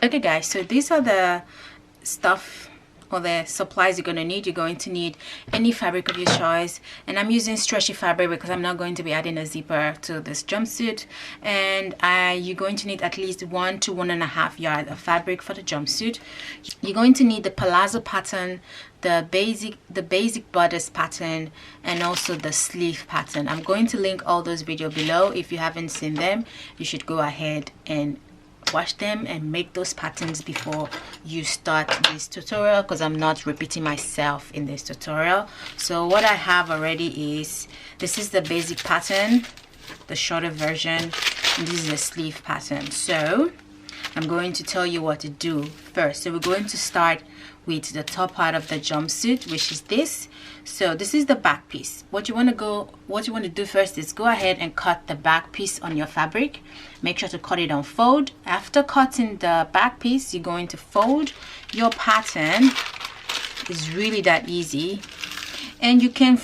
Okay guys, so these are the stuff or the supplies you're going to need. You're going to need any fabric of your choice, and I'm using stretchy fabric because I'm not going to be adding a zipper to this jumpsuit. And you're going to need at least 1 to 1.5 yards of fabric for the jumpsuit. You're going to need the palazzo pattern, the basic bodice pattern, and also the sleeve pattern. I'm going to link all those videos below. If you haven't seen them, you should go ahead and watch them and make those patterns before you start this tutorial, because I'm not repeating myself in this tutorial. So what I have already is, this is the basic pattern, the shorter version, and this is the sleeve pattern. So I'm going to tell you what to do first. So we're going to start with the top part of the jumpsuit, which is this. So this is the back piece. What you want to do first is go ahead and cut the back piece on your fabric. Make sure to cut it on fold. After cutting the back piece, you're going to fold your pattern. It's really that easy, and you can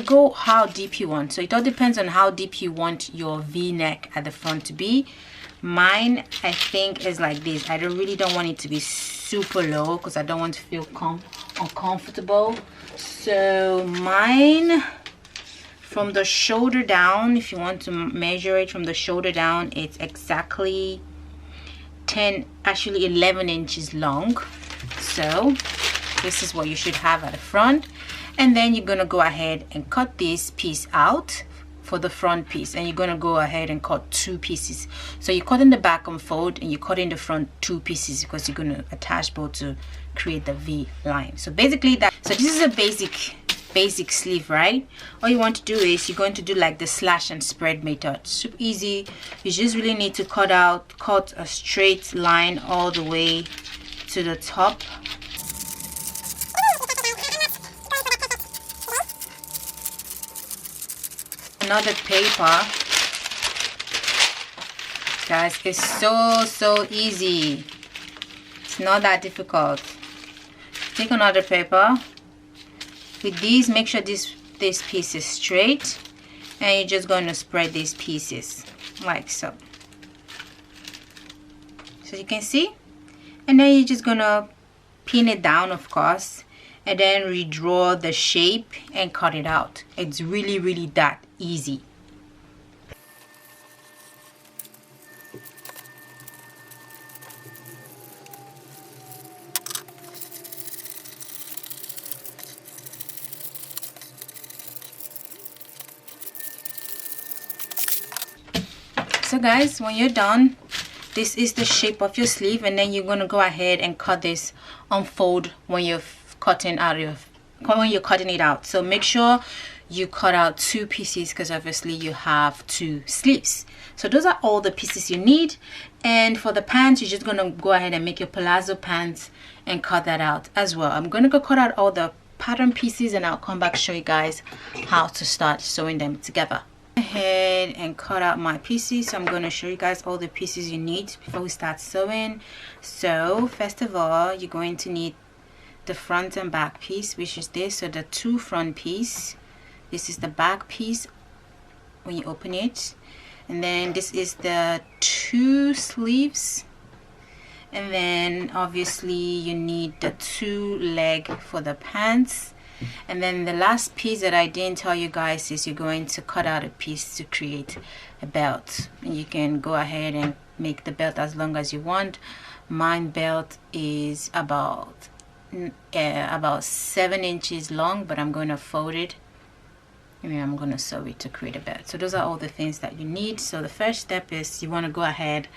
go how deep you want. So it all depends on how deep you want your V-neck at the front to be. Mine, I think, is like this. I really don't want it to be super low because I don't want to feel uncomfortable. So mine, from the shoulder down, if you want to measure it from the shoulder down, it's exactly 11 inches long. So this is what you should have at the front. And then you're gonna go ahead and cut this piece out for the front piece, and you're gonna go ahead and cut 2 pieces. So you cut in the back on fold, and you cut in the front 2 pieces because you're gonna attach both to create the V line. So basically that. So this is a basic sleeve, right? All you want to do is you're going to do like the slash and spread method. Super easy. You just really need to cut a straight line all the way to the top. Another paper, guys. It's so easy. It's not that difficult. Take another paper. With these, make sure this piece is straight, and you're just going to spread these pieces like so. So you can see, and then you're just gonna pin it down, of course, and then redraw the shape and cut it out. It's really that easy. So guys, when you're done, this is the shape of your sleeve, and then you're going to go ahead and cut this on fold when you're cutting it out. So make sure you cut out 2 pieces because obviously you have 2 sleeves. So those are all the pieces you need. And for the pants, you're just going to go ahead and make your palazzo pants and cut that out as well. I'm going to go cut out all the pattern pieces, and I'll come back show you guys how to start sewing them together. Ahead and cut out my pieces. So I'm going to show you guys all the pieces you need before we start sewing. So first of all, you're going to need the front and back piece, which is this. So the 2 front piece, this is the back piece when you open it, and then this is the 2 sleeves, and then obviously you need the 2 leg for the pants. And then the last piece that I didn't tell you guys is you're going to cut out a piece to create a belt, and you can go ahead and make the belt as long as you want. Mine belt is about 7 inches long, but I'm going to fold it and then I'm going to sew it to create a belt. So those are all the things that you need. So the first step is you want to go ahead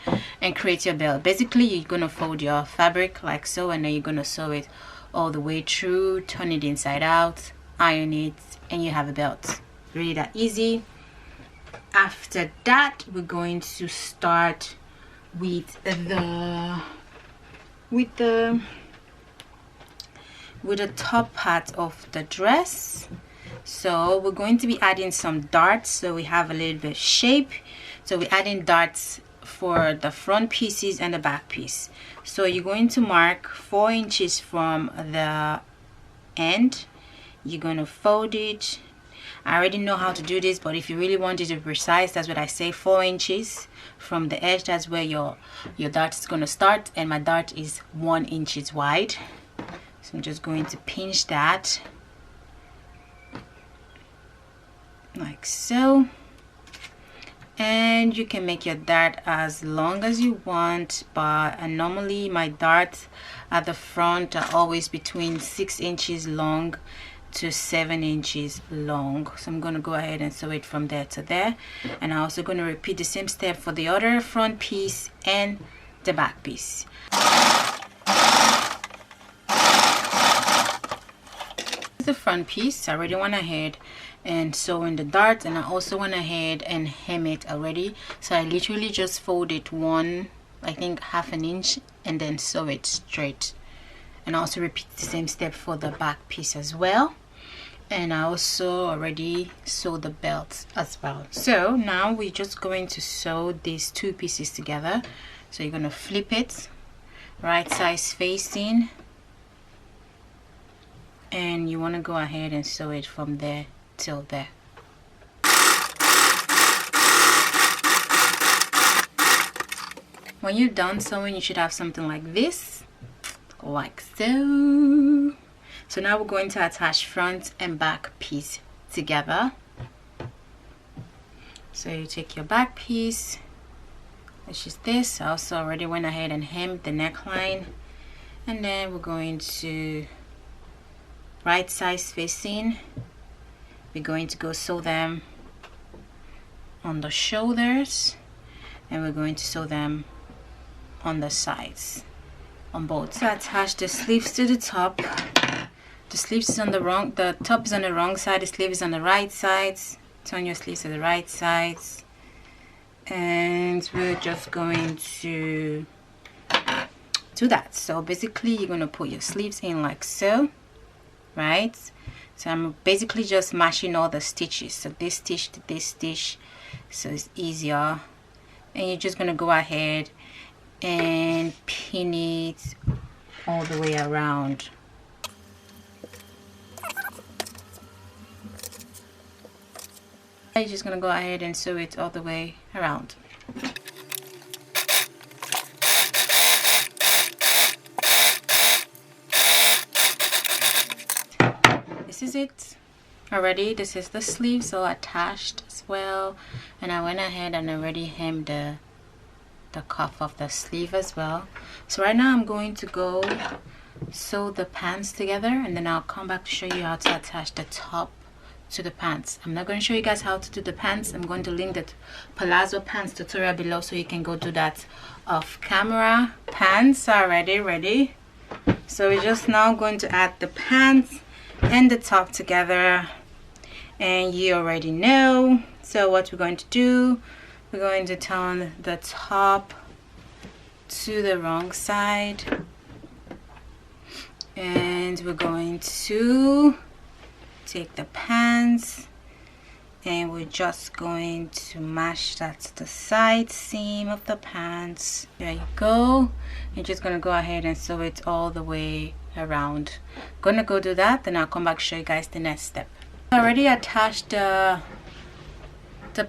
and create your belt. Basically, you're going to fold your fabric like so, and then you're going to sew it all the way through, turn it inside out, iron it, and you have a belt. Really that easy. After that, we're going to start with the top part of the dress. So we're going to be adding some darts, so we have a little bit of shape. So we're adding darts for the front pieces and the back piece. So you're going to mark 4 inches from the end. You're going to fold it. I already know how to do this, but if you really want it to be precise, that's what I say, 4 inches from the edge. That's where your dart is going to start, and my dart is 1 inch wide. So I'm just going to pinch that like so, and you can make your dart as long as you want, but normally my darts at the front are always between 6 inches long to 7 inches long. So I'm going to go ahead and sew it from there to there, and I'm also going to repeat the same step for the other front piece and the back piece. The front piece, I already went ahead and sew in the dart, and I also went ahead and hem it already. So I literally just fold it I think half an inch, and then sew it straight. And I also repeat the same step for the back piece as well. And I also already sewed the belt as well. So now we're just going to sew these 2 pieces together. So you're going to flip it right size facing, and you want to go ahead and sew it from there till there. When you're done sewing, you should have something like this, like so. So now we're going to attach front and back piece together. So you take your back piece, which is this. I also already went ahead and hemmed the neckline, and then we're going to right size facing. We're going to go sew them on the shoulders, and we're going to sew them on the sides, on both. So attach the sleeves to the top. The sleeves is on the top is on the wrong side, the sleeve is on the right sides. Turn your sleeves to the right sides, and we're just going to do that. So basically you're going to put your sleeves in like so, right? So I'm basically just matching all the stitches, so this stitch to this stitch, so it's easier. And you're just going to go ahead and pin it all the way around. You're just going to go ahead and sew it all the way around. This is it already. This is the sleeves all attached as well, and I went ahead and already hemmed the cuff of the sleeve as well. So right now I'm going to go sew the pants together, and then I'll come back to show you how to attach the top to the pants. I'm not going to show you guys how to do the pants. I'm going to link the palazzo pants tutorial below, so you can go do that off camera. Pants are ready. So we're just now going to add the pants and the top together, and you already know. So what we're going to do, we're going to turn the top to the wrong side, and we're going to take the pants, and we're just going to match that to the side seam of the pants. There you go. You're just going to go ahead and sew it all the way around. Gonna go do that, then I'll come back to show you guys the next step. I already attached the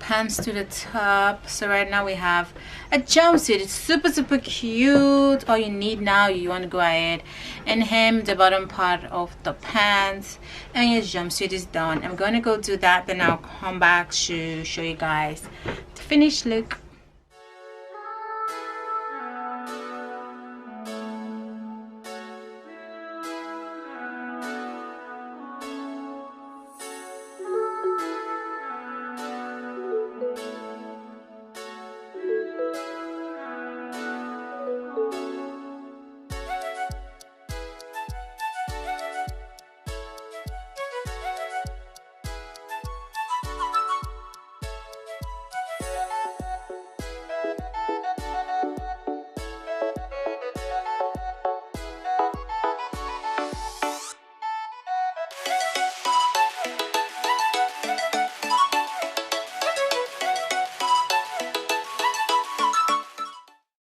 pants to the top, so right now we have a jumpsuit. It's super cute. All you need now, you want to go ahead and hem the bottom part of the pants, and your jumpsuit is done. I'm gonna go do that, then I'll come back to show you guys the finished look.